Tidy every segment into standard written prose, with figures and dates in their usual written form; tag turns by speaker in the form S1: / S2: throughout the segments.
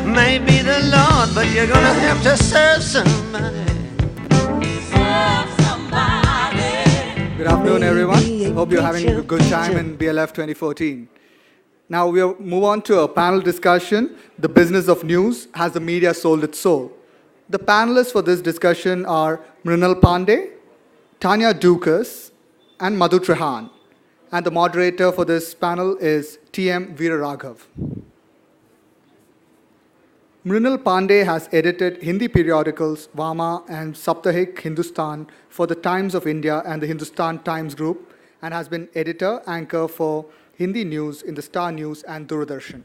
S1: may be the Lord, but you're gonna have to serve somebody. Serve somebody.
S2: Good afternoon, everyone. Hope you're having a good time in BLF 2014. Now we'll move on to a panel discussion, The Business of News, Has the Media Sold Its Soul? The panelists for this discussion are Mrinal Pande, Tanja Dückers, and Madhu Trehan. And the moderator for this panel is T.M. Veeraraghav. Mrinal Pande has edited Hindi periodicals Vama and Saptahik Hindustan for the Times of India and the Hindustan Times Group, and has been editor, anchor for Hindi news in the Star News and Doordarshan.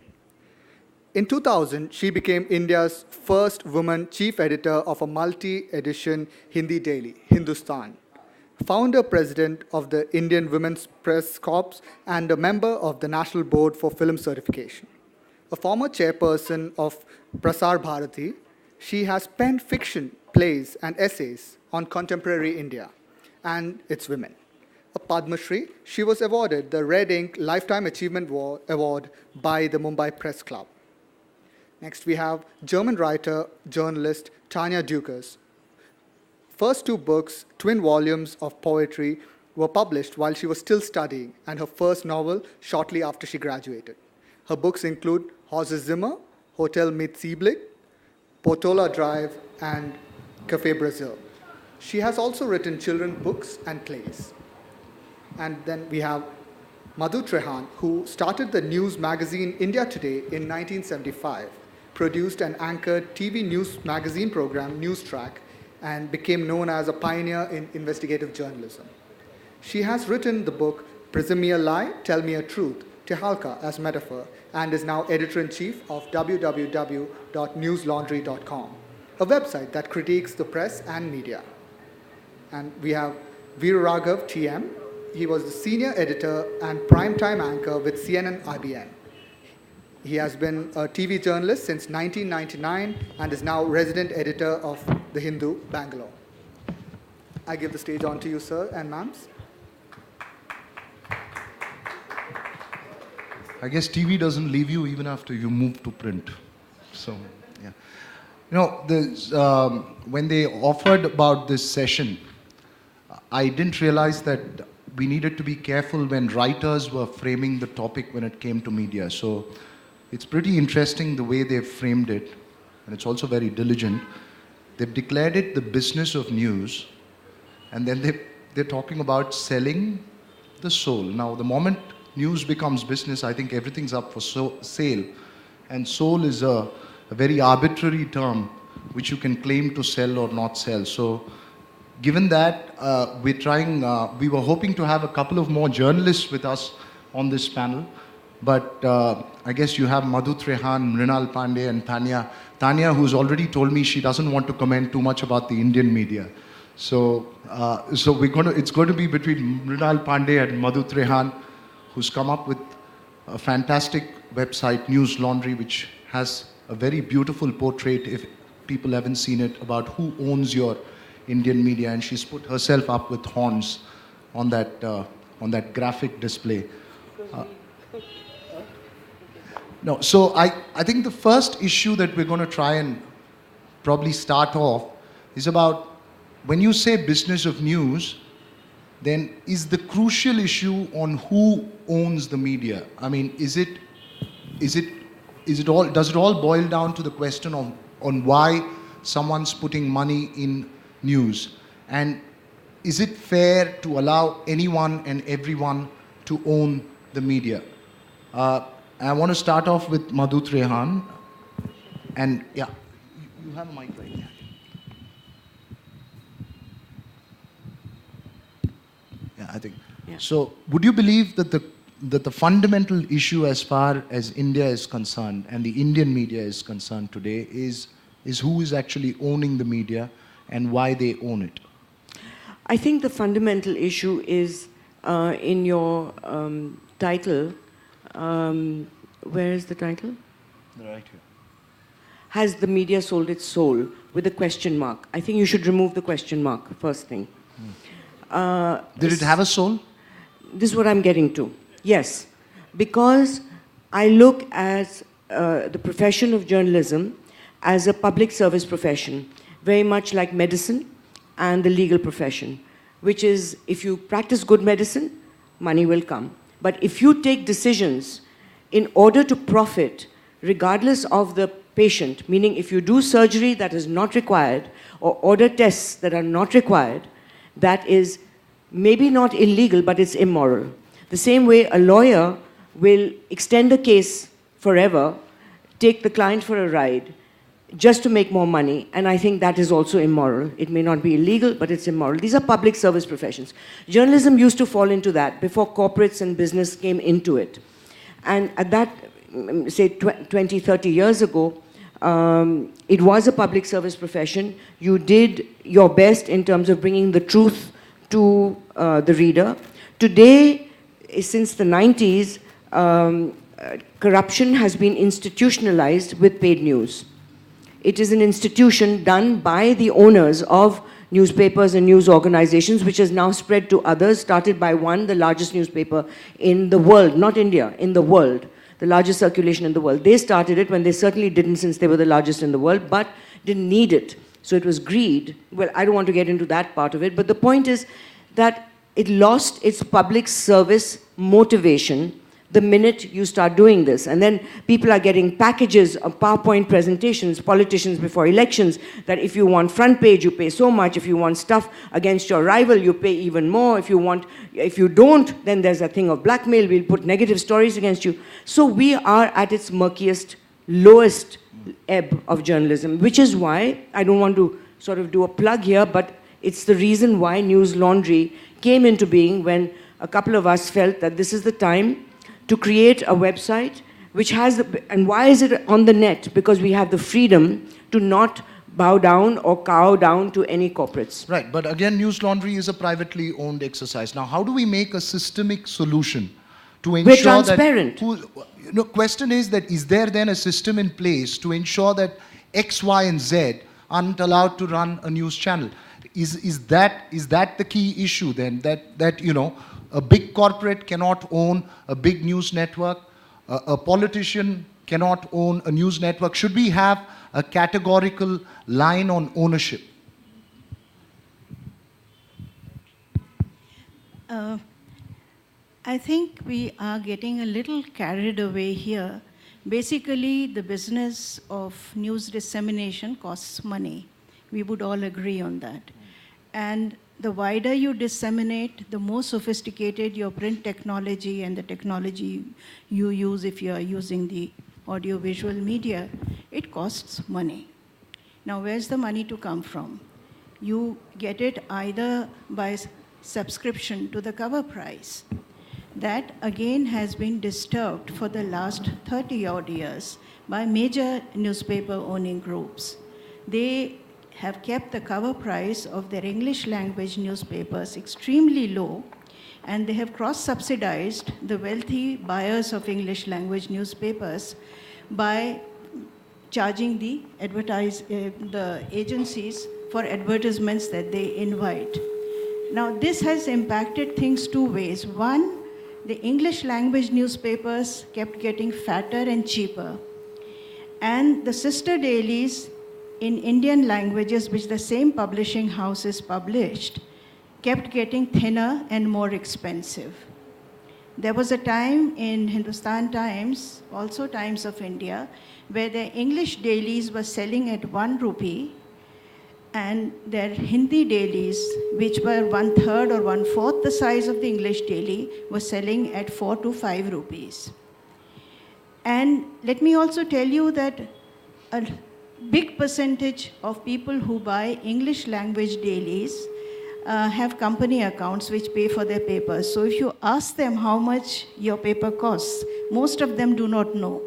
S2: In 2000, she became India's first woman chief editor of a multi-edition Hindi daily, Hindustan, founder-president of the Indian Women's Press Corps, and a member of the National Board for Film Certification. A former chairperson of Prasar Bharati, she has penned fiction, plays, and essays on contemporary India and its women. A Padma Shri, she was awarded the Red Ink Lifetime Achievement Award by the Mumbai Press Club. Next, we have German writer, journalist Tanja Dückers. First two books, twin volumes of poetry, were published while she was still studying, and her first novel shortly after she graduated. Her books include Horses Zimmer, Hotel mit Sieblich, Portola Drive, and Café Brazil. She has also written children's books and plays. And then we have Madhu Trehan, who started the news magazine India Today in 1975, produced and anchored TV news magazine program News Track, and became known as a pioneer in investigative journalism. She has written the book Prism Me a Lie, Tell Me a Truth, Tehalka as metaphor, and is now editor-in-chief of www.newslaundry.com, a website that critiques the press and media. And we have Veeraraghav TM. He was the senior editor and primetime anchor with CNN IBN. He has been a TV journalist since 1999 and is now resident editor of The Hindu, Bangalore. I give the stage on to you, sir and ma'ams.
S3: I guess TV doesn't leave you even after you move to print. So, yeah. You know, when they offered about this session, I didn't realize that we needed to be careful when writers were framing the topic when it came to media. So, it's pretty interesting the way they've framed it, and it's also very diligent. They've declared it the business of news, and then they're talking about selling the soul. Now, the moment news becomes business, I think everything's up for sale. And soul is a very arbitrary term which you can claim to sell or not sell. So given that, we were hoping to have a couple of more journalists with us on this panel. But I guess you have Madhu Trehan, Mrinal Pande, and Tanja. Tanja, who's already told me she doesn't want to comment too much about the Indian media. So it's going to be between Mrinal Pande and Madhu Trehan, who's come up with a fantastic website, News Laundry, which has a very beautiful portrait, if people haven't seen it, about who owns your Indian media. And she's put herself up with horns on that graphic display. No, so I think the first issue that we're going to try and probably start off is about when you say business of news, then is the crucial issue on who owns the media? I mean, does it all boil down to the question on why someone's putting money in news? And is it fair to allow anyone and everyone to own the media? I want to start off with Madhu Trehan. And yeah, you have a mic right here. Yeah, I think. Yeah. So would you believe that the fundamental issue as far as India is concerned and the Indian media is concerned today is who is actually owning the media and why they own it?
S4: I think the fundamental issue is in your title. Where is the title?
S3: Right here.
S4: Has the media sold its soul? With a question mark. I think you should remove the question mark, first thing.
S3: Did it have a soul?
S4: This is what I'm getting to. Yes. Because I look at the profession of journalism as a public service profession, very much like medicine and the legal profession, which is if you practice good medicine, money will come. But if you take decisions in order to profit, regardless of the patient, meaning if you do surgery that is not required or order tests that are not required, that is maybe not illegal, but it's immoral. The same way a lawyer will extend a case forever, take the client for a ride, just to make more money, and I think that is also immoral. It may not be illegal, but it's immoral. These are public service professions. Journalism used to fall into that before corporates and business came into it. And at that, say 20, 30 years ago, it was a public service profession. You did your best in terms of bringing the truth to the reader. Today, since the 90s, corruption has been institutionalized with paid news. It is an institution done by the owners of newspapers and news organizations, which has now spread to others, started by one, the largest newspaper in the world, not India, in the world, the largest circulation in the world. They started it when they certainly didn't, since they were the largest in the world, but didn't need it. So it was greed. Well, I don't want to get into that part of it, but the point is that it lost its public service motivation the minute you start doing this. And then people are getting packages of PowerPoint presentations, politicians before elections, that if you want front page, you pay so much. If you want stuff against your rival, you pay even more. If you don't, then there's a thing of blackmail. We'll put negative stories against you. So we are at its murkiest, lowest ebb of journalism, which is why, I don't want to sort of do a plug here, but it's the reason why News Laundry came into being, when a couple of us felt that this is the time to create a website which has and why is it on the net? Because we have the freedom to not bow down or cow down to any corporates.
S3: Right, but again, News Laundry is a privately owned exercise. Now, how do we make a systemic solution to ensure
S4: We're transparent.
S3: that... question is that, is there then a system in place to ensure that X, Y, and Z aren't allowed to run a news channel? Is that the key issue then? That you know, a big corporate cannot own a big news network. A politician cannot own a news network. Should we have a categorical line on ownership?
S5: I think we are getting a little carried away here. Basically, the business of news dissemination costs money. We would all agree on that. And the wider you disseminate, the more sophisticated your print technology and the technology you use if you are using the audio-visual media, it costs money. Now, where's the money to come from? You get it either by subscription to the cover price. That, again, has been disturbed for the last 30-odd years by major newspaper-owning groups. They have kept the cover price of their English language newspapers extremely low, and they have cross-subsidized the wealthy buyers of English language newspapers by charging the agencies for advertisements that they invite. Now, this has impacted things two ways. One, the English language newspapers kept getting fatter and cheaper, and the sister dailies in Indian languages, which the same publishing houses published, kept getting thinner and more expensive. There was a time in Hindustan Times, also Times of India, where their English dailies were selling at 1 rupee, and their Hindi dailies, which were 1/3 or 1/4 the size of the English daily, were selling at 4 to 5 rupees. And let me also tell you that a big percentage of people who buy English language dailies have company accounts which pay for their papers. So if you ask them how much your paper costs, most of them do not know.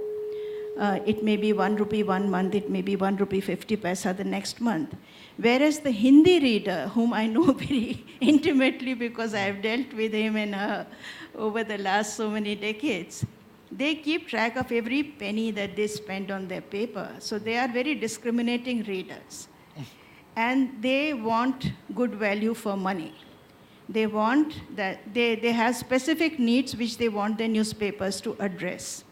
S5: It may be 1 rupee 1 month, it may be 1 rupee 50 paisa the next month. Whereas the Hindi reader, whom I know very intimately because I have dealt with him and her over the last so many decades, they keep track of every penny that they spend on their paper. So they are very discriminating readers. And they want good value for money. They want that they have specific needs which they want their newspapers to address.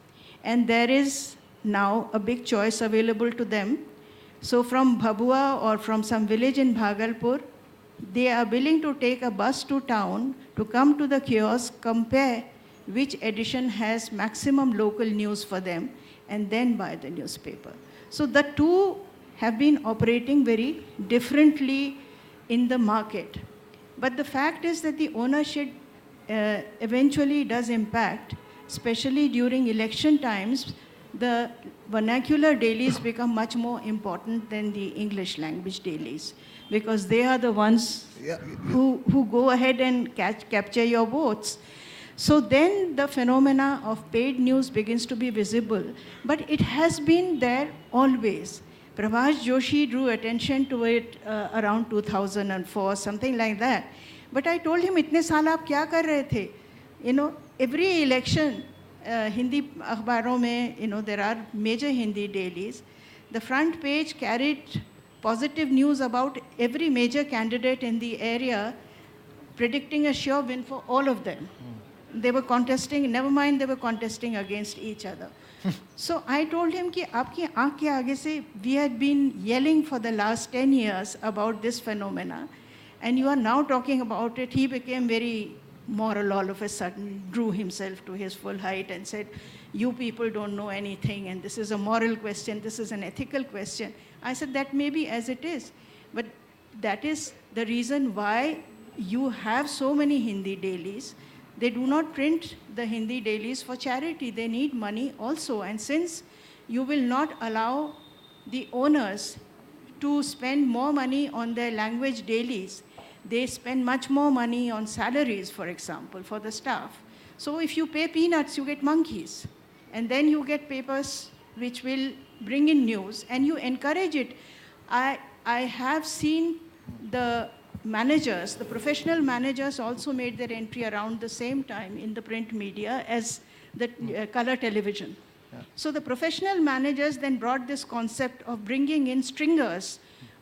S5: And there is now a big choice available to them. So from Bhabua or from some village in Bhagalpur, they are willing to take a bus to town to come to the kiosk, compare which edition has maximum local news for them, and then buy the newspaper. So the two have been operating very differently in the market. But the fact is that the ownership eventually does impact, especially during election times. The vernacular dailies become much more important than the English language dailies, because they are the ones who go ahead and capture your votes. So then the phenomena of paid news begins to be visible, but it has been there always. Prabhash Joshi drew attention to it around 2004, something like that. But I told him, "Itne saal aap kya kar rahe the?" You know, every election, Hindi akhbaron mein, you know, there are major Hindi dailies. The front page carried positive news about every major candidate in the area, predicting a sure win for all of them. They were contesting, never mind, they were contesting against each other. So I told him ki aapki aankh ke aage se, we had been yelling for the last 10 years about this phenomena, and you are now talking about it. He became very moral all of a sudden, drew himself to his full height and said, "You people don't know anything, and this is a moral question, this is an ethical question." I said, that may be as it is, but that is the reason why you have so many Hindi dailies. They do not print the Hindi dailies for charity. They need money also. And since you will not allow the owners to spend more money on their language dailies, they spend much more money on salaries, for example, for the staff. So if you pay peanuts, you get monkeys. And then you get papers which will bring in news, and you encourage it. I have seen the managers, the professional managers also made their entry around the same time in the print media as the color television. Yeah. So the professional managers then brought this concept of bringing in stringers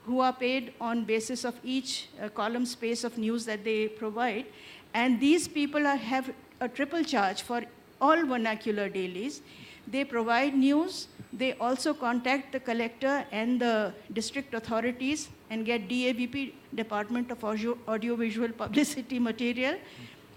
S5: who are paid on basis of each column space of news that they provide. And these people have a triple charge for all vernacular dailies. They provide news. They also contact the collector and the district authorities and get DAVP, Department of Audiovisual Publicity Material,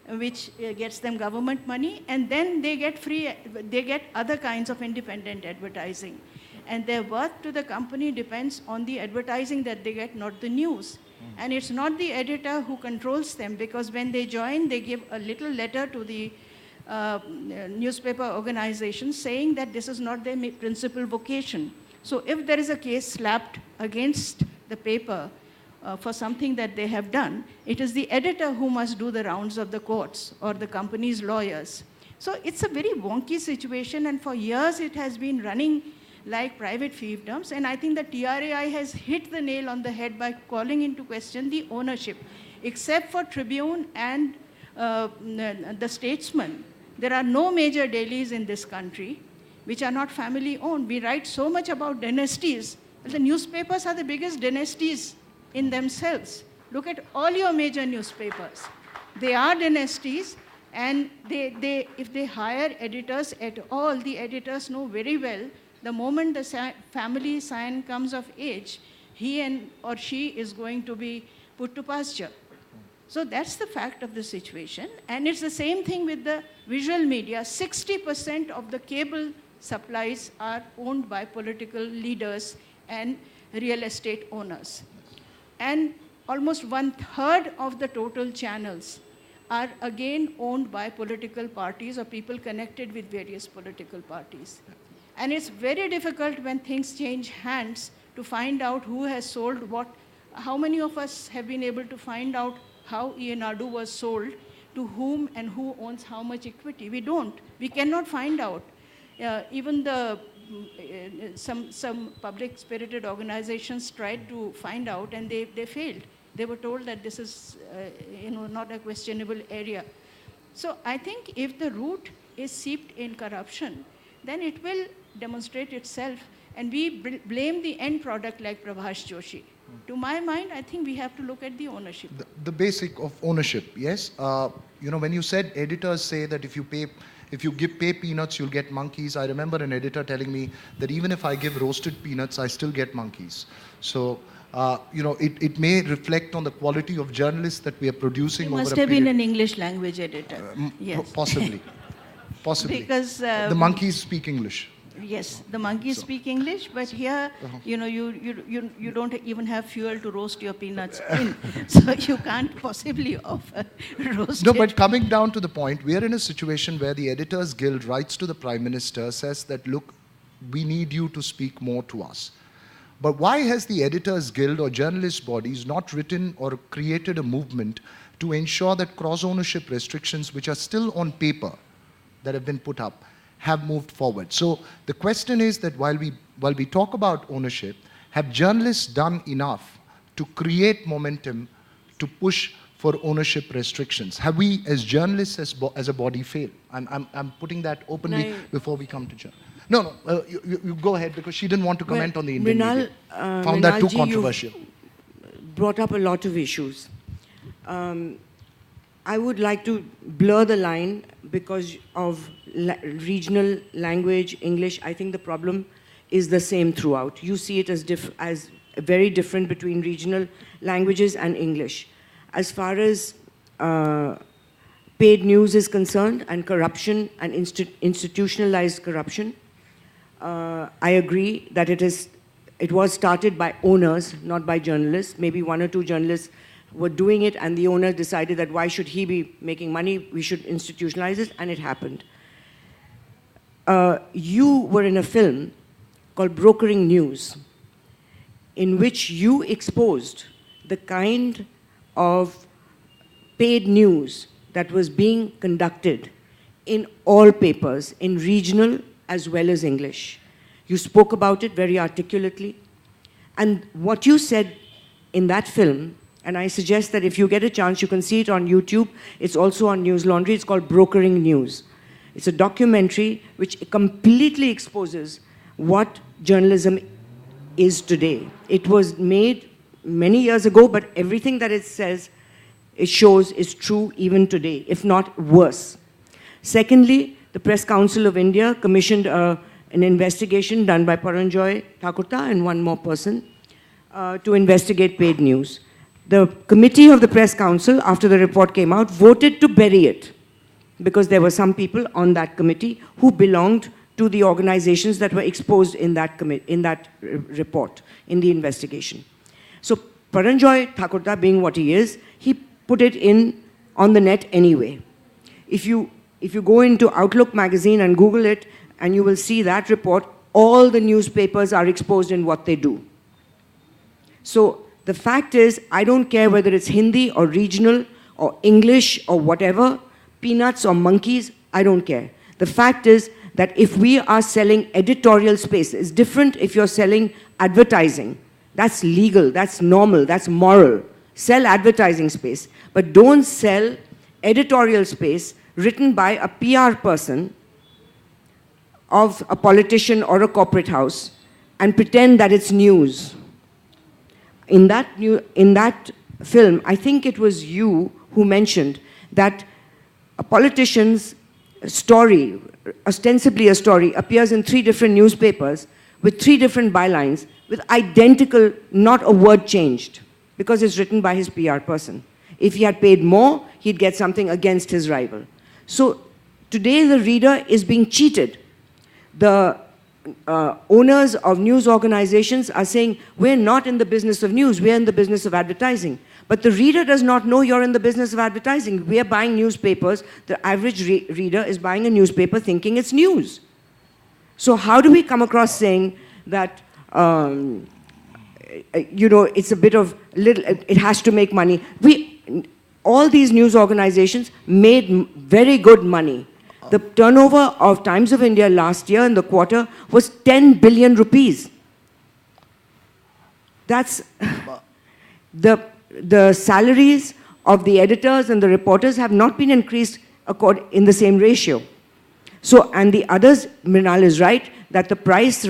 S5: which gets them government money. And then they get other kinds of independent advertising. And their worth to the company depends on the advertising that they get, not the news. And it's not the editor who controls them, because when they join, they give a little letter to the newspaper organizations saying that this is not their principal vocation. So if there is a case slapped against the paper for something that they have done, it is the editor who must do the rounds of the courts or the company's lawyers. So it's a very wonky situation, and for years it has been running like private fiefdoms. And I think the TRAI has hit the nail on the head by calling into question the ownership. Except for Tribune and the Statesman, there are no major dailies in this country which are not family owned. We write so much about dynasties. The newspapers are the biggest dynasties in themselves. Look at all your major newspapers. They are dynasties, and if they hire editors at all, the editors know very well the moment the family scion comes of age, he or she is going to be put to pasture. So that's the fact of the situation. And it's the same thing with the visual media. 60% of the cable supplies are owned by political leaders and real estate owners. And almost 1/3 of the total channels are again owned by political parties or people connected with various political parties. And it's very difficult when things change hands to find out who has sold what. How many of us have been able to find out how Nadu was sold, to whom, and who owns how much equity? We don't. We cannot find out. Even some public-spirited organizations tried to find out, and they failed. They were told that this is not a questionable area. So I think if the root is seeped in corruption, then it will demonstrate itself, and we blame the end product like Prabhash Joshi. To my mind, I think we have to look at the ownership.
S3: The basic of ownership, yes. When you said editors say that if you pay if you pay peanuts, you'll get monkeys. I remember an editor telling me that even if I give roasted peanuts, I still get monkeys. So, it may reflect on the quality of journalists that we are producing over a period.
S5: Must have been an English language editor. Yes.
S3: Possibly.
S5: Because
S3: the monkeys speak English.
S5: Yes, the monkeys speak English, but here, you don't even have fuel to roast your peanuts in, so you can't possibly offer roasted.
S3: No, but coming down to the point, we are in a situation where the Editors Guild writes to the Prime Minister, says that, look, we need you to speak more to us. But why has the Editors Guild or journalist bodies not written or created a movement to ensure that cross-ownership restrictions, which are still on paper, that have been put up, have moved forward? So the question is that while we talk about ownership, have journalists done enough to create momentum to push for ownership restrictions? Have we, as journalists, as a body, failed? I'm putting that openly before we come to journalism. No, you go ahead, because she didn't want to comment on the Indian media. Found that too controversial.
S4: Brought up a lot of issues. I would like to blur the line because of regional language, English. I think the problem is the same throughout. You see it as very different between regional languages and English. As far as paid news is concerned, and corruption and institutionalized corruption, I agree that it was started by owners, not by journalists. Maybe one or two journalists were doing it, and the owner decided that why should he be making money? We should institutionalize it, and it happened. You were in a film called Brokering News, in which you exposed the kind of paid news that was being conducted in all papers, in regional as well as English. You spoke about it very articulately. And what you said in that film, and I suggest that if you get a chance, you can see it on YouTube. It's also on News Laundry. It's called Brokering News. It's a documentary which completely exposes what journalism is today. It was made many years ago, but everything that it says, it shows is true even today, if not worse. Secondly, the Press Council of India commissioned an investigation done by Paranjoy Thakurta and one more person to investigate paid news. The committee of the Press Council, after the report came out, voted to bury it because there were some people on that committee who belonged to the organizations that were exposed in that report, in the investigation. So Paranjoy Thakurta, being what he is, he put it on the net anyway. If you go into Outlook magazine and Google it, and you will see that report, all the newspapers are exposed in what they do. So the fact is, I don't care whether it's Hindi or regional or English or whatever, peanuts or monkeys, I don't care. The fact is that if we are selling editorial space, it's different if you're selling advertising. That's legal, that's normal, that's moral. Sell advertising space, but don't sell editorial space written by a PR person of a politician or a corporate house and pretend that it's news. In that film, I think it was you who mentioned that a politician's story, ostensibly a story, appears in 3 different newspapers with 3 different bylines with identical, not a word changed, because it's written by his PR person. If he had paid more, he'd get something against his rival. So today the reader is being cheated. The owners of news organizations are saying, we're not in the business of news, we're in the business of advertising. But the reader does not know you're in the business of advertising. We are buying newspapers. The average reader is buying a newspaper thinking it's news. So how do we come across saying that, it's a bit of, it has to make money? All these news organizations made very good money. The turnover of Times of India last year in the quarter was 10 billion rupees. That's the salaries of the editors and the reporters have not been increased in the same ratio. So, and the others, Mrinal is right, that the price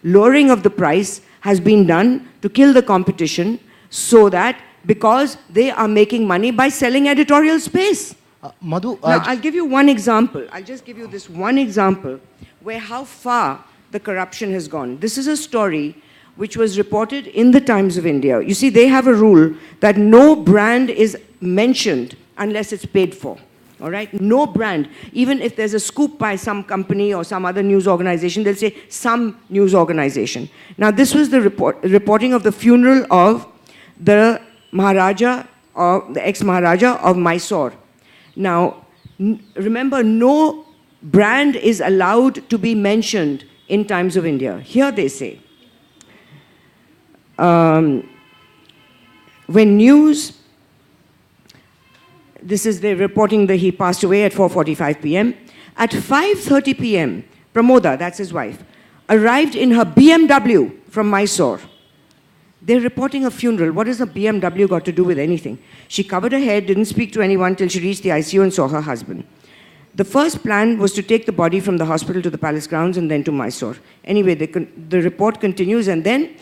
S4: lowering of the price has been done to kill the competition, so that because they are making money by selling editorial space.
S3: Madhu,
S4: Now, I'll give you one example. I'll just give you this one example where how far the corruption has gone. This is a story which was reported in the Times of India. You see, they have a rule that no brand is mentioned unless it's paid for. All right? No brand. Even if there's a scoop by some company or some other news organization, they'll say some news organization. Now, this was the reporting of the funeral of the Maharaja, or the ex-Maharaja of Mysore. Now, remember, no brand is allowed to be mentioned in Times of India. Here they say, when news, this is the reporting that he passed away at 4:45 p.m. At 5:30 p.m., Pramoda, that's his wife, arrived in her BMW from Mysore. They're reporting a funeral. What has a BMW got to do with anything? She covered her head, didn't speak to anyone till she reached the ICU and saw her husband. The first plan was to take the body from the hospital to the palace grounds and then to Mysore. Anyway, the report continues, and then,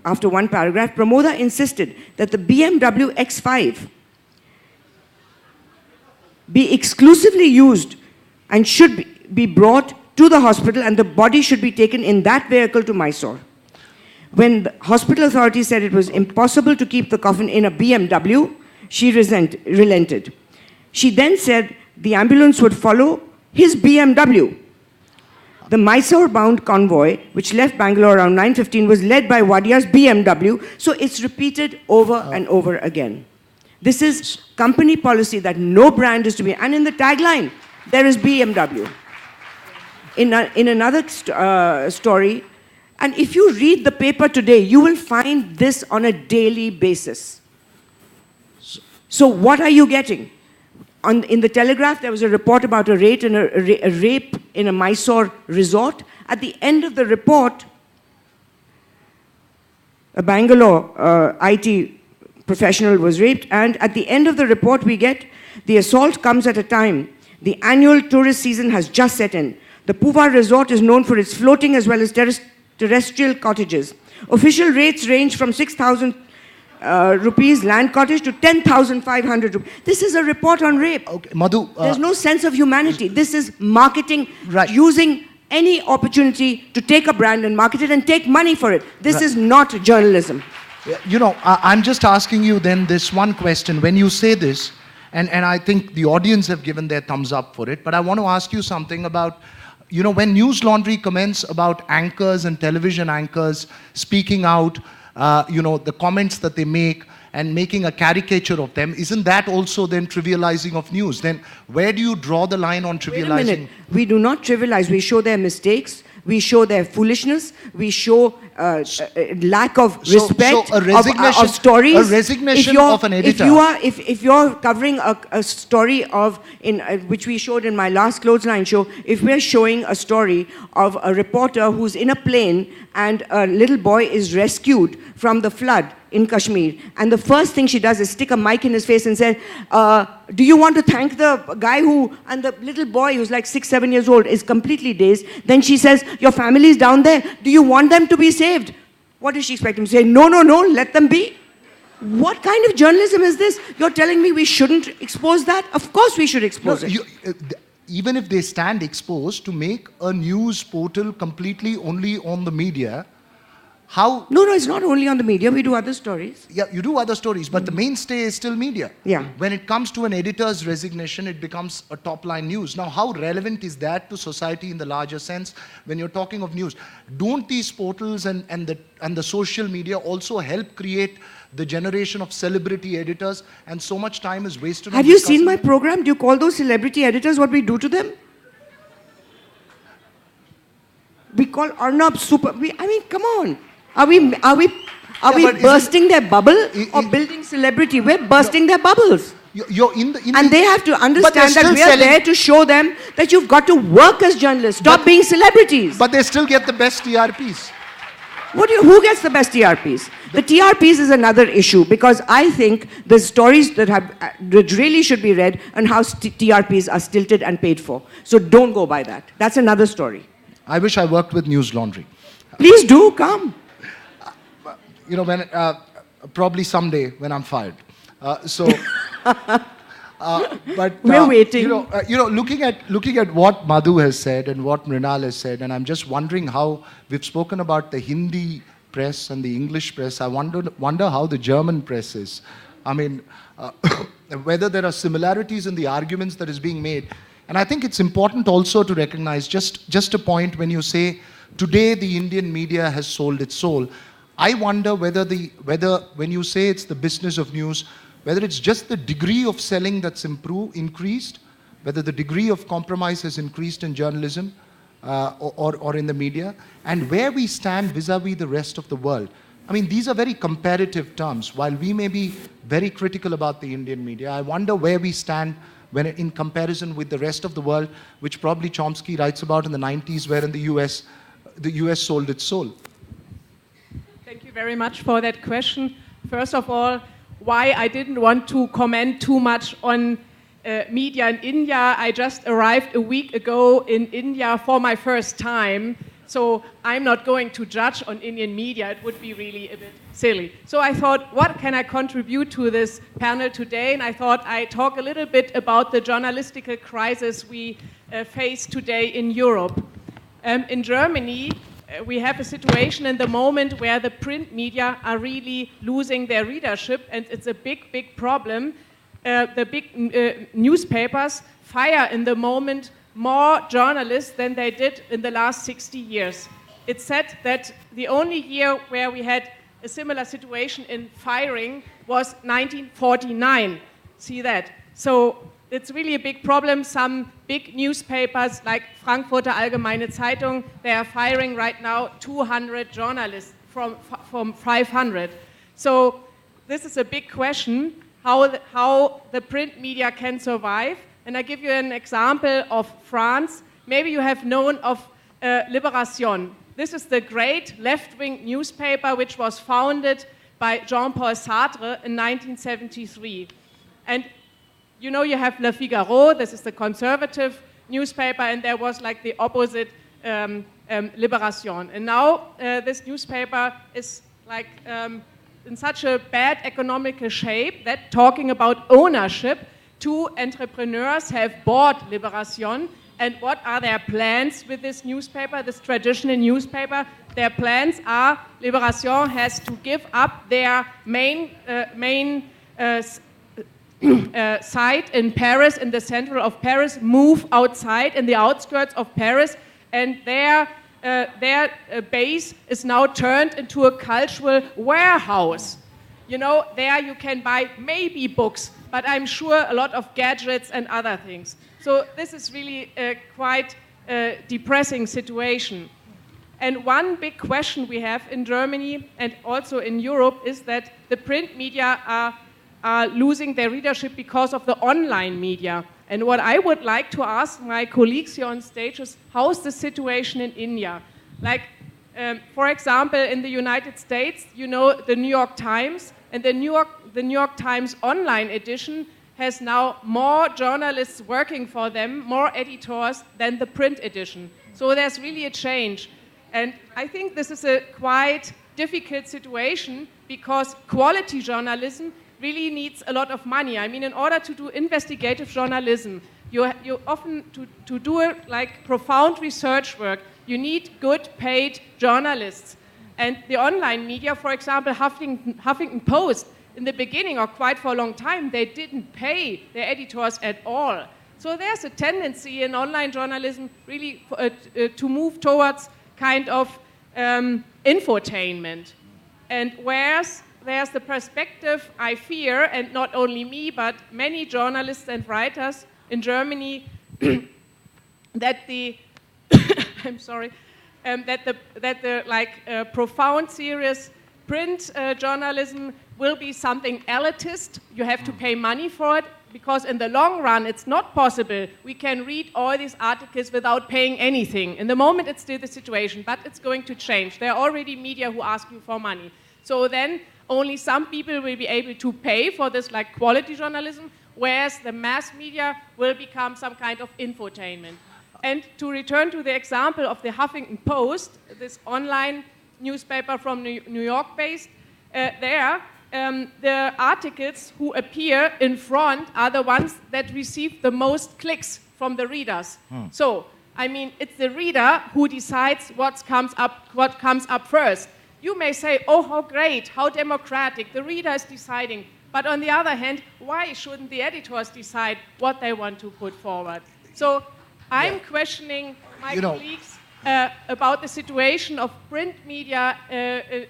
S4: after one paragraph, Pramoda insisted that the BMW X5 be exclusively used and should be brought to the hospital, and the body should be taken in that vehicle to Mysore. When the hospital authorities said it was impossible to keep the coffin in a BMW, she relented. She then said the ambulance would follow his BMW. The Mysore-bound convoy, which left Bangalore around 9:15, was led by Wadia's BMW, so it's repeated over and over again. This is company policy that no brand is to be, and in the tagline, there is BMW. In another story, and if you read the paper today, you will find this on a daily basis. So what are you getting? In the Telegraph, there was a report about a rape in a Mysore resort. At the end of the report, a Bangalore IT professional was raped, and at the end of the report we get, the assault comes at a time. The annual tourist season has just set in. The Puva resort is known for its floating as well as terrestrial cottages. Official rates range from 6,000 rupees land cottage to 10,500 rupees. This is a report on rape.
S3: Okay, Madhu.
S4: There's no sense of humanity. This is marketing,
S3: right,
S4: using any opportunity to take a brand and market it and take money for it. This is not journalism.
S3: You know, I'm just asking you then this one question. When you say this, and I think the audience have given their thumbs up for it, but I want to ask you something about, you know, when News Laundry comments about anchors and television anchors speaking out, you know, the comments that they make and making a caricature of them, isn't that also then trivializing of news? Then where do you draw the line on trivializing?
S4: Wait a minute. We do not trivialize. We show their mistakes. We show their foolishness. We show lack of respect of stories.
S3: A resignation of an editor.
S4: If you're covering a story of, which we showed in my last Clothesline show, if we're showing a story of a reporter who's in a plane and a little boy is rescued from the flood in Kashmir, and the first thing she does is stick a mic in his face and say, do you want to thank the guy who, and the little boy who's like 6, 7 years old is completely dazed. Then she says, your family's down there. Do you want them to be saved? What does she expect him to say? No, no, no, let them be. What kind of journalism is this? You're telling me we shouldn't expose that? Of course we should expose it.
S3: Even if they stand exposed, to make a news portal completely only on the media, how?
S4: No, it's not only on the media. We do other stories.
S3: Yeah, you do other stories, but the mainstay is still media.
S4: Yeah.
S3: When it comes to an editor's resignation, it becomes a top-line news. Now, how relevant is that to society in the larger sense when you're talking of news? Don't these portals and the social media also help create the generation of celebrity editors, and so much time is wasted on
S4: Have you seen my program? Do you call those celebrity editors what we do to them? We call Arnab super. I mean, come on. Are we bursting their bubble or building celebrity? We're bursting their bubbles. And they have to understand that we are there to show them that you've got to work as journalists. Stop being celebrities.
S3: But they still get the best TRPs.
S4: Who gets the best TRPs? The TRPs is another issue, because I think the stories that really should be read and how TRPs are stilted and paid for. So don't go by that. That's another story.
S3: I wish I worked with News Laundry.
S4: Please do come.
S3: You know, when probably someday when I'm fired. So But
S4: We're waiting.
S3: looking at what Madhu has said and what Mrinal has said, and I'm just wondering how we've spoken about the Hindi press and the English press. I wonder how the German press is. I mean, whether there are similarities in the arguments that is being made. And I think it's important also to recognize just a point when you say today the Indian media has sold its soul. I wonder whether when you say it's the business of news, whether it's just the degree of selling that's increased, whether the degree of compromise has increased in journalism or in the media, and where we stand vis-a-vis the rest of the world. I mean, these are very comparative terms. While we may be very critical about the Indian media, I wonder where we stand when in comparison with the rest of the world, which probably Chomsky writes about in the 90s, where in the US sold its soul.
S6: Thank you very much for that question. First of all, why I didn't want to comment too much on media in India. I just arrived a week ago in India for my first time, so I'm not going to judge on Indian media. It would be really a bit silly. So I thought, what can I contribute to this panel today? And I thought I'd talk a little bit about the journalistical crisis we face today in Europe. In Germany, we have a situation in the moment where the print media are really losing their readership, and it's a big, big problem. The big newspapers fire in the moment more journalists than they did in the last 60 years. It's said that the only year where we had a similar situation in firing was 1949. See that? So it's really a big problem. Some big newspapers like Frankfurter Allgemeine Zeitung, they are firing right now 200 journalists from 500. So this is a big question, how the print media can survive. And I give you an example of France. Maybe you have known of Libération. This is the great left-wing newspaper which was founded by Jean-Paul Sartre in 1973. And you know, you have Le Figaro, this is the conservative newspaper, and there was like the opposite Libération. And now this newspaper is like in such a bad economical shape that, talking about ownership, two entrepreneurs have bought Libération. And what are their plans with this newspaper, this traditional newspaper? Their plans are Libération has to give up their main site in Paris, in the center of Paris, move outside in the outskirts of Paris, and their base is now turned into a cultural warehouse. You know, there you can buy maybe books, but I'm sure a lot of gadgets and other things. So this is really a quite depressing situation. And one big question we have in Germany and also in Europe is that the print media are losing their readership because of the online media. And what I would like to ask my colleagues here on stage is, how's the situation in India? Like, for example, in the United States, you know, the New York Times, and the New York Times online edition has now more journalists working for them, more editors than the print edition. So there's really a change. And I think this is a quite difficult situation because quality journalism really needs a lot of money. I mean, in order to do investigative journalism, you often, to do like profound research work, you need good paid journalists. And the online media, for example, Huffington Post, in the beginning or quite for a long time, they didn't pay their editors at all. So there's a tendency in online journalism really to move towards kind of infotainment. And whereas there's the perspective, I fear, and not only me, but many journalists and writers in Germany, that the I'm sorry, that the profound, serious print journalism will be something elitist. You have to pay money for it, because in the long run, it's not possible. We can read all these articles without paying anything. In the moment, it's still the situation, but it's going to change. There are already media who ask you for money. So then only some people will be able to pay for this like quality journalism, whereas the mass media will become some kind of infotainment. And to return to the example of the Huffington Post, this online newspaper from New York based, the articles who appear in front are the ones that receive the most clicks from the readers. So, I mean, it's the reader who decides what comes up first. You may say, oh, how great, how democratic, the reader is deciding. But on the other hand, why shouldn't the editors decide what they want to put forward? So I'm questioning my colleagues about the situation of print media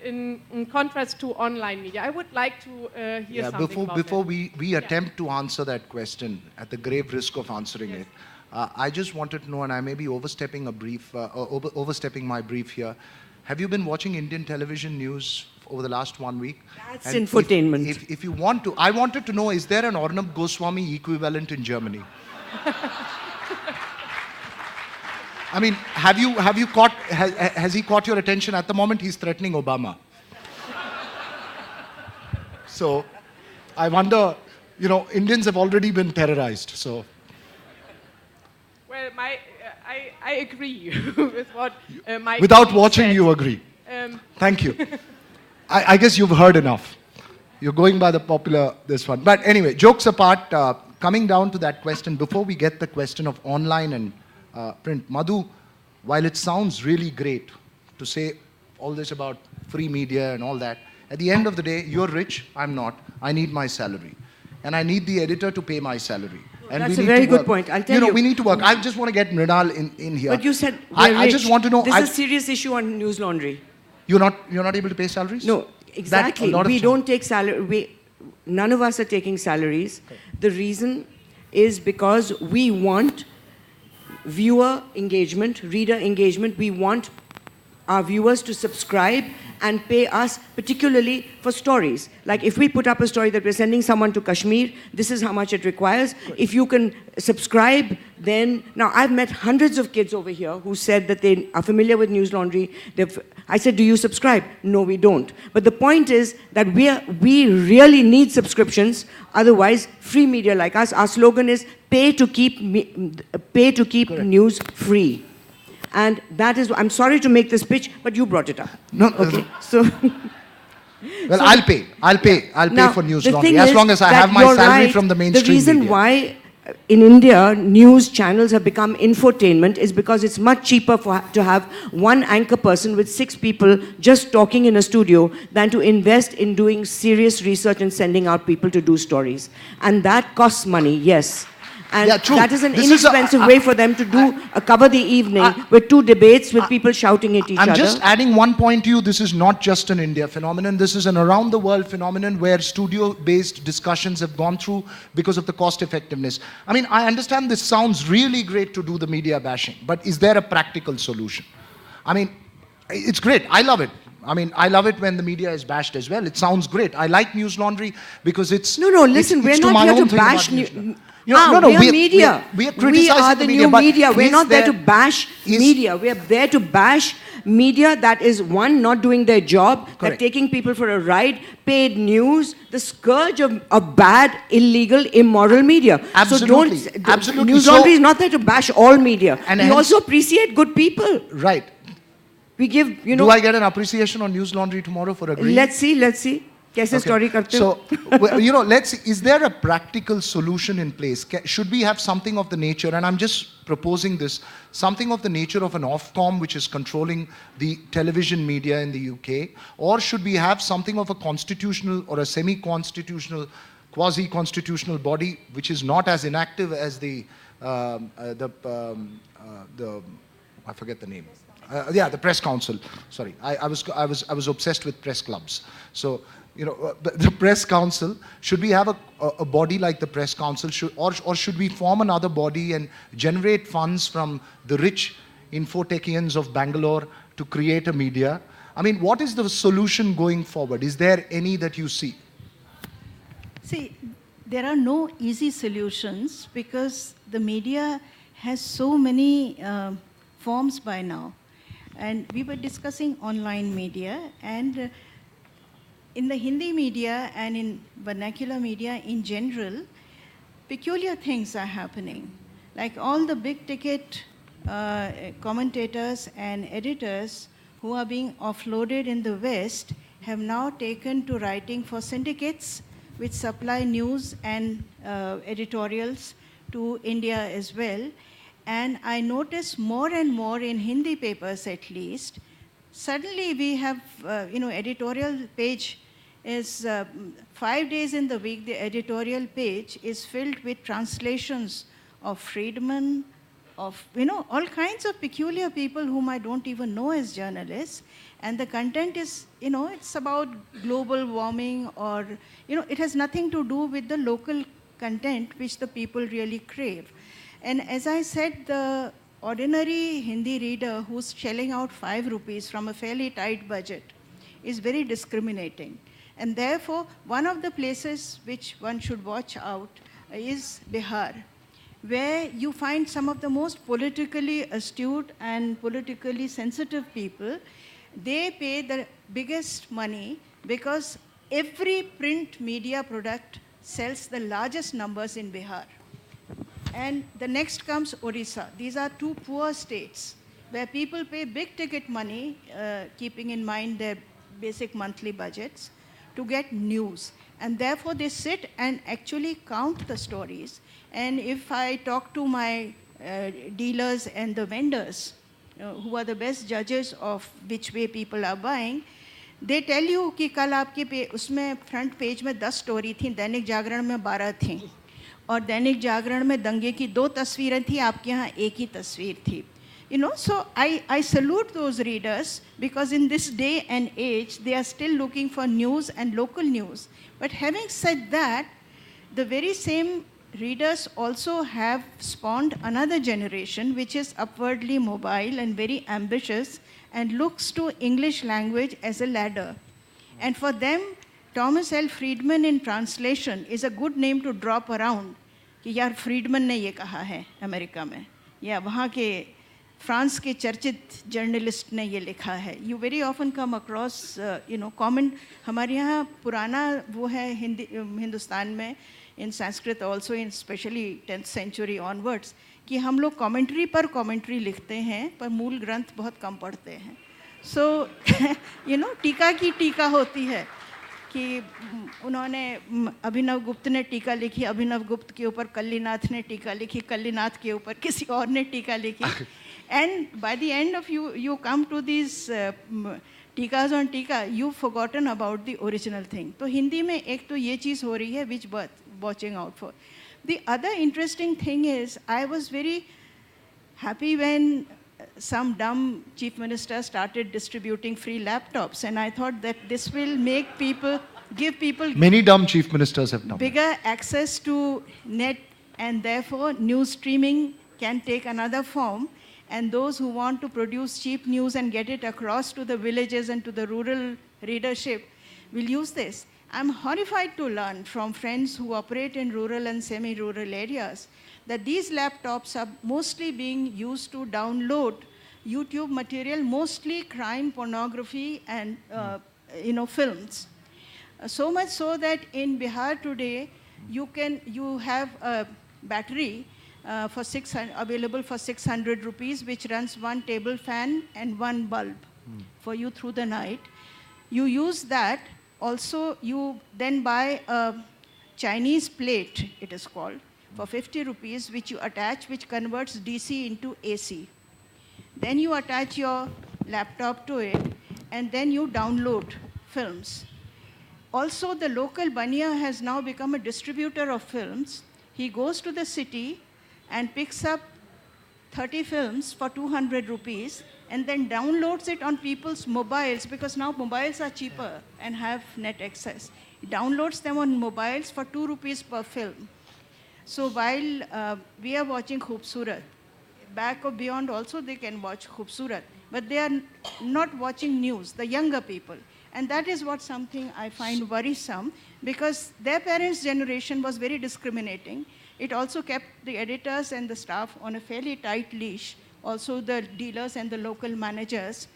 S6: in contrast to online media. I would like to hear something about
S3: before
S6: that.
S3: we attempt to answer that question, at the grave risk of answering it, I just wanted to know, and I may be overstepping my brief here, have you been watching Indian television news over the last 1 week?
S4: That's infotainment.
S3: If you want to, I wanted to know, is there an Arnab Goswami equivalent in Germany? I mean, has he caught your attention? At the moment, he's threatening Obama. So, I wonder, Indians have already been terrorized, so.
S6: Well, I agree with what my
S3: Without
S6: colleague
S3: watching,
S6: said.
S3: you agree. Thank you. I guess you've heard enough. You're going by the popular, this one. But anyway, jokes apart, coming down to that question, before we get the question of online and print, Madhu, while it sounds really great to say all this about free media and all that, at the end of the day, you're rich, I'm not. I need my salary. And I need the editor to pay my salary. And
S4: that's a very good point. I'll tell you.
S3: We need to work. I just want to get Mrinal in here.
S4: But you said
S3: I just want to know.
S4: This is a serious issue on News Laundry.
S3: You're not able to pay salaries?
S4: No, exactly. We don't take salary. None of us are taking salaries. Okay. The reason is because we want viewer engagement, reader engagement. We want our viewers to subscribe and pay us, particularly for stories. Like if we put up a story that we're sending someone to Kashmir, this is how much it requires. Good. If you can subscribe, then... Now, I've met hundreds of kids over here who said that they are familiar with News Laundry. I said, do you subscribe? No, we don't. But the point is that we really need subscriptions. Otherwise, free media like us, our slogan is pay to keep news free. And that is, I'm sorry to make this pitch, but you brought it up.
S3: No,
S4: okay. So,
S3: well, I'll pay
S4: now,
S3: for News Laundry as long as I have my salary from the mainstream
S4: media. The reason why in India news channels have become infotainment is because it's much cheaper to have one anchor person with 6 people just talking in a studio than to invest in doing serious research and sending out people to do stories. And that costs money, yes. And that is an inexpensive way for them to cover the evening with 2 debates with people shouting at each other.
S3: I'm just adding one point to you. This is not just an India phenomenon. This is an around the world phenomenon where studio-based discussions have gone through because of the cost effectiveness. I mean, I understand this sounds really great to do the media bashing, but is there a practical solution? I mean, it's great. I love it. I mean, I love it when the media is bashed as well. It sounds great. I like News Laundry because it's...
S4: No, listen, we're not here to bash... we are media.
S3: We are
S4: the new media. We're not there to bash media. We are there to bash media that is, one, not doing their job, that taking people for a ride, paid news, the scourge of bad, illegal, immoral media.
S3: Absolutely.
S4: So don't... News Laundry is not there to bash all media. And we also appreciate good people.
S3: Right.
S4: We give,
S3: Do I get an appreciation on News Laundry tomorrow for agreeing?
S4: Let's see. Story karte ho?
S3: So, is there a practical solution in place? Should we have something of the nature, and I'm just proposing this, something of the nature of an Ofcom which is controlling the television media in the UK, or should we have something of a constitutional or a semi-constitutional, quasi-constitutional body which is not as inactive as the I forget the name. The press council. Sorry, I was obsessed with press clubs. So, the press council, should we have a body like the press council, or should we form another body and generate funds from the rich infotechians of Bangalore to create a media? I mean, what is the solution going forward? Is there any that you see?
S5: See, there are no easy solutions because the media has so many forms by now. And we were discussing online media, and in the Hindi media and in vernacular media in general, peculiar things are happening. Like all the big ticket commentators and editors who are being offloaded in the West have now taken to writing for syndicates which supply news and editorials to India as well. And I notice more and more in Hindi papers at least, suddenly we have, editorial page is 5 days in the week, the editorial page is filled with translations of Friedman, of, all kinds of peculiar people whom I don't even know as journalists. And the content is, it's about global warming or, it has nothing to do with the local content which the people really crave. And as I said, the ordinary Hindi reader who's shelling out 5 rupees from a fairly tight budget is very discriminating. And therefore, one of the places which one should watch out is Bihar, where you find some of the most politically astute and politically sensitive people. They pay the biggest money because every print media product sells the largest numbers in Bihar. And the next comes Odisha. These are 2 poor states where people pay big ticket money, keeping in mind their basic monthly budgets, to get news. And therefore they sit and actually count the stories. And if I talk to my dealers and the vendors, who are the best judges of which way people are buying, they tell you कि कल आपके उसमें front page में 10 story थी, दैनिक जागरण में 12 थी, और दैनिक जागरण में दंगे की 2 तस्वीरें थी, आपके यहाँ एक ही तस्वीर थी. So I salute those readers because in this day and age, they are still looking for news and local news. But having said that, the very same readers also have spawned another generation which is upwardly mobile and very ambitious and looks to English language as a ladder. And for them, Thomas L. Friedman in translation is a good name to drop around. कि यार Fridman ने ये कहा है America में, या वहाँ के फ्रांस के चर्चित जर्नलिस्ट ने ये लिखा है. You very often come across, comment. हमारे यहाँ पुराना वो है हिंदुस्तान में, in Sanskrit also, in especially 10th century onwards, कि हम लोग कमेंट्री पर कमेंट्री लिखते हैं पर मूल ग्रंथ बहुत कम पढ़ते हैं. So, टीका की टीका होती है कि उन्होंने अभिनव गुप्त ने टीका लिखी, अभिनव गुप्त के ऊपर कल्लीनाथ ने टीका लिखी, कल्लीनाथ के ऊपर किसी और ने टीका लिखी. And by the end of you come to these टीकाज on टीका, you've forgotten about the original thing. तो हिंदी में एक तो ये चीज़ हो रही है which watching out for. The other interesting thing is I was very happy when some dumb chief minister started distributing free laptops, and I thought that this will make people, give people
S3: many dumb chief ministers have done
S5: bigger access to net, and therefore news streaming can take another form, and those who want to produce cheap news and get it across to the villages and to the rural readership will use this. I'm horrified to learn from friends who operate in rural and semi-rural areas that these laptops are mostly being used to download YouTube material, mostly crime, pornography, and films. So much so that in Bihar today, you have a battery for available for 600 rupees, which runs 1 table fan and 1 bulb for you through the night. You use that. Also, you then buy a Chinese plate, it is called, for 50 rupees, which you attach, which converts DC into AC. Then you attach your laptop to it, and then you download films. Also, the local Bania has now become a distributor of films. He goes to the city and picks up 30 films for 200 rupees, and then downloads it on people's mobiles, because now mobiles are cheaper and have net access. He downloads them on mobiles for 2 rupees per film. So while we are watching Khoobsurat, back or beyond also they can watch Khoobsurat, but they are not watching news, the younger people. And that is what something I find worrisome, because their parents' generation was very discriminating. It also kept the editors and the staff on a fairly tight leash, also the dealers and the local managers.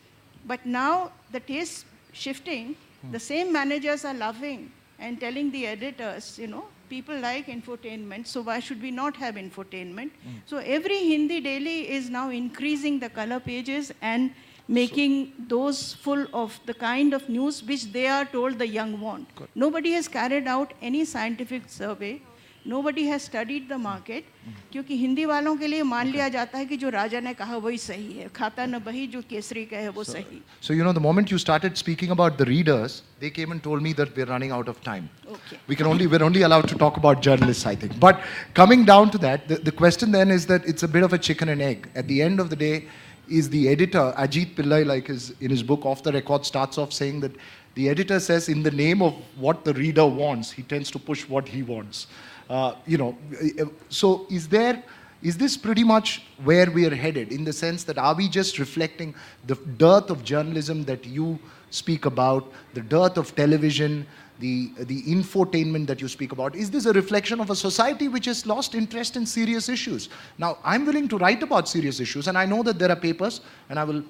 S5: But now the taste shifting, the same managers are laughing and telling the editors, people like infotainment, so why should we not have infotainment? So every Hindi daily is now increasing the color pages and making those full of the kind of news which they are told the young want. Nobody has carried out any scientific survey. Nobody has studied the market. क्योंकि हिंदी वालों के लिए मान लिया जाता है कि जो राजा ने कहा वही सही है, खाता न बही जो केसरी कहे वो सही.
S3: So you know, the moment you started speaking about the readers, they came and told me that we're running out of time.
S5: Okay.
S3: We're only allowed to talk about journalists, I think. But coming down to that, the question then is that it's a bit of a chicken and egg. At the end of the day, is the editor, Ajit Pillai, in his book Off the Record, starts off saying that the editor says in the name of what the reader wants, he tends to push what he wants. So is this pretty much where we are headed, in the sense that are we just reflecting the dearth of journalism that you speak about, the dearth of television, the infotainment that you speak about? Is this a reflection of a society which has lost interest in serious issues? Now, I'm willing to write about serious issues, and I know that there are papers, and I will,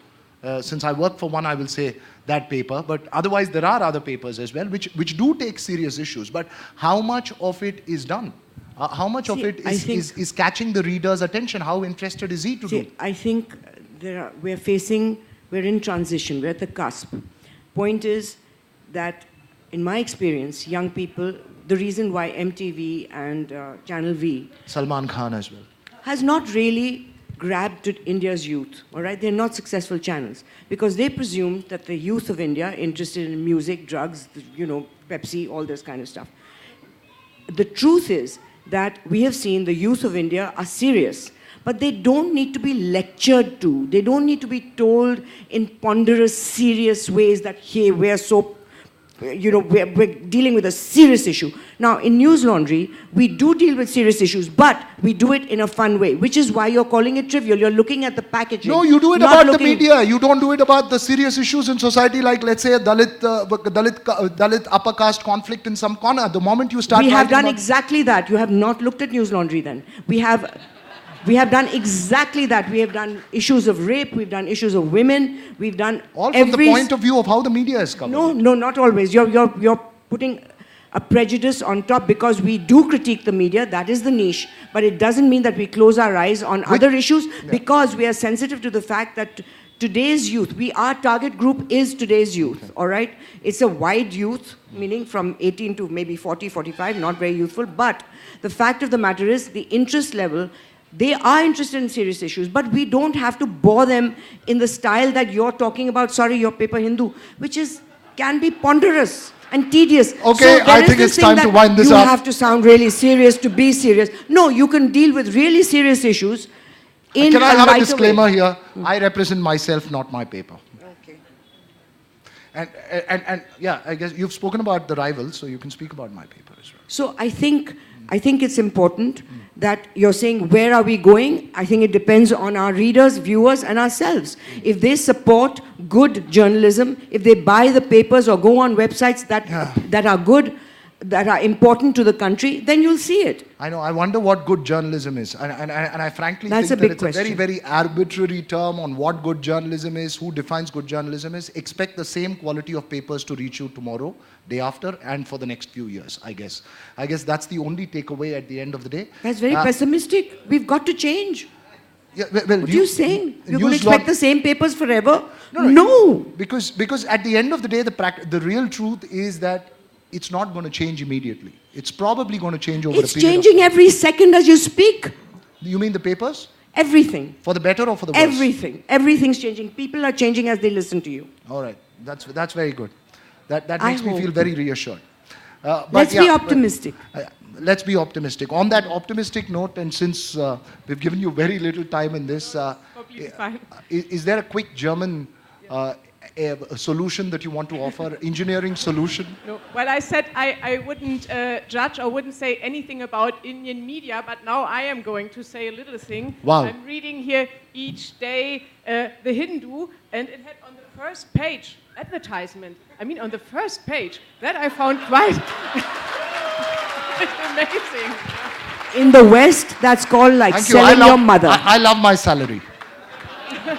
S3: since I work for one, I will say that paper, but otherwise there are other papers as well which do take serious issues. But how much of it is done? How much of it is catching the reader's attention? How interested is he to do?
S4: I think we're in transition, we're at the cusp. Point is that, in my experience, young people, the reason why MTV and Channel V,
S3: Salman Khan as well,
S4: has not really grabbed to India's youth, all right? They're not successful channels because they presumed that the youth of India are interested in music, drugs, Pepsi, all this kind of stuff. The truth is that we have seen the youth of India are serious, but they don't need to be lectured to. They don't need to be told in ponderous, serious ways that, hey, we're so, we're dealing with a serious issue. Now, in News Laundry, we do deal with serious issues, but we do it in a fun way, which is why you're calling it trivial. You're looking at the packaging.
S3: No, you do it about the media. You don't do it about the serious issues in society, like, let's say, a Dalit upper caste conflict in some corner. The moment you start...
S4: We have done exactly that. You have not looked at News Laundry then. We have done exactly that. We have done issues of rape, we've done issues of women, we've done
S3: all from the point of view of how the media is covered.
S4: No, not always. You're putting a prejudice on top because we do critique the media, that is the niche, but it doesn't mean that we close our eyes on other issues because we are sensitive to the fact that today's youth, our target group is today's youth, all right? It's a wide youth, meaning from 18 to maybe 40, 45, not very youthful, but the fact of the matter is the interest level, they are interested in serious issues, but we don't have to bore them in the style that you're talking about, sorry, your paper Hindu, which can be ponderous and tedious.
S3: Okay, so I think it's time to wind this up.
S4: You have to sound really serious to be serious. No, you can deal with really serious issues in
S3: Can I
S4: a
S3: have a
S4: lighter
S3: disclaimer
S4: way.
S3: here? I represent myself, not my paper.
S4: Okay.
S3: And yeah, I guess you've spoken about the rivals, so you can speak about my paper as well.
S4: So I think it's important that you're saying, where are we going? I think it depends on our readers, viewers, and ourselves. If they support good journalism, if they buy the papers or go on websites that are good, that are important to the country, then you'll see it.
S3: I know. I wonder what good journalism is. And I frankly think that it's a very, very arbitrary term on what good journalism is, who defines good journalism is. Expect the same quality of papers to reach you tomorrow, day after, and for the next few years, I guess. I guess that's the only takeaway at the end of the day.
S4: That's very pessimistic. We've got to change.
S3: Yeah, well,
S4: what are you saying? You're going to expect the same papers forever? No.
S3: Because at the end of the day, the real truth is that it's not going to change immediately. It's probably going to change over a period of time.
S4: It's changing every second as you speak.
S3: You mean the papers?
S4: Everything.
S3: For the better or for the worse?
S4: Everything. Everything's changing. People are changing as they listen to you.
S3: All right. That's very good. That makes me feel very reassured.
S4: Let's be optimistic.
S3: Let's be optimistic. On that optimistic note, and since we've given you very little time in this, is there a quick German a solution that you want to offer, engineering solution?
S6: No. Well, I said I wouldn't judge or wouldn't say anything about Indian media, but now I am going to say a little thing.
S3: Wow.
S6: I'm reading here each day The Hindu, and it had on the first page advertisement. I mean, on the first page. That I found quite amazing.
S4: In the West, that's called selling your mother.
S3: I love my salary.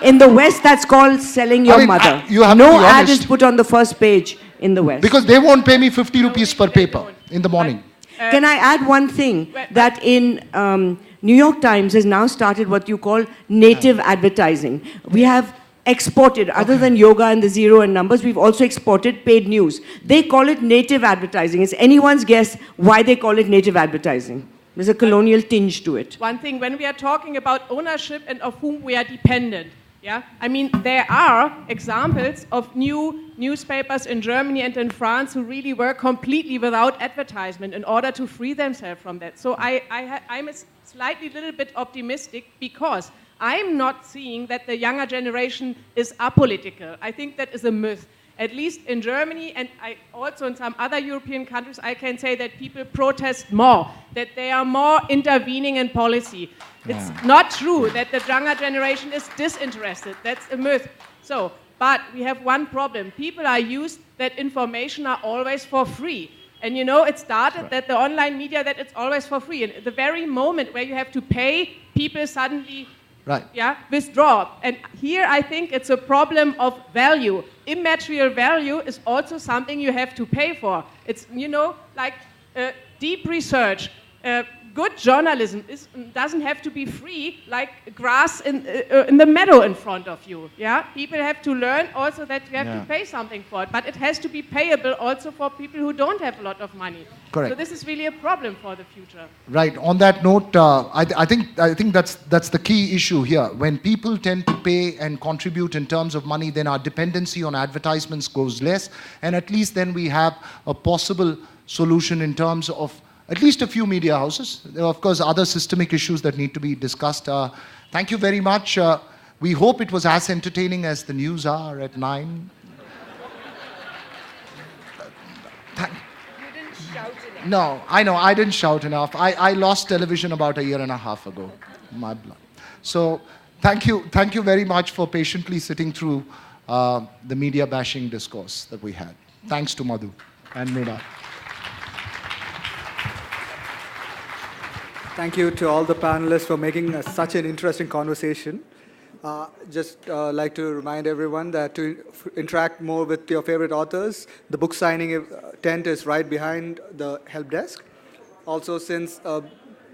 S4: In the West, that's called selling your mother. No ad is put on the first page in the West.
S3: Because they won't pay me 50 rupees per paper in the morning.
S4: Can I add one thing? That in New York Times has now started what you call native advertising. We have exported, other than yoga and the zero and numbers, we've also exported paid news. They call it native advertising. It's anyone's guess why they call it native advertising. There's a colonial tinge to it.
S6: One thing, when we are talking about ownership and of whom we are dependent, yeah, I mean, there are examples of new newspapers in Germany and in France who really were completely without advertisement in order to free themselves from that. So I'm a slightly little bit optimistic because I'm not seeing that the younger generation is apolitical. I think that is a myth. At least in Germany and also in some other European countries, I can say that people protest more, that they are more intervening in policy. It's not true that the younger generation is disinterested. That's a myth. So, but we have one problem. People are used that information are always for free. And you know, it started that the online media, that it's always for free. And at the very moment where you have to pay, people suddenly withdraw. And here I think it's a problem of value. Immaterial value is also something you have to pay for. It's, you know, like deep research. Good journalism doesn't have to be free like grass in the meadow in front of you. Yeah, people have to learn also that you have to pay something for it, but it has to be payable also for people who don't have a lot of money.
S3: Correct.
S6: So this is really a problem for the future.
S3: Right. On that note, I think that's the key issue here. When people tend to pay and contribute in terms of money, then our dependency on advertisements goes less, and at least then we have a possible solution in terms of at least a few media houses. There are, of course, other systemic issues that need to be discussed. Thank you very much. We hope it was as entertaining as the news are at 9.
S4: You didn't shout enough.
S3: No, I know, I didn't shout enough. I lost television about a year and a half ago. My blood. So thank you very much for patiently sitting through the media bashing discourse that we had. Thanks to Madhu and Mrinal.
S2: Thank you to all the panelists for making such an interesting conversation. Just like to remind everyone that to interact more with your favorite authors, the book signing tent is right behind the help desk. Also, since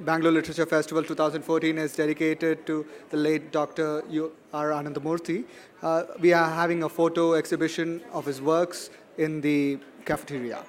S2: Bangalore Literature Festival 2014 is dedicated to the late Dr. U.R. Anandamurthy, we are having a photo exhibition of his works in the cafeteria.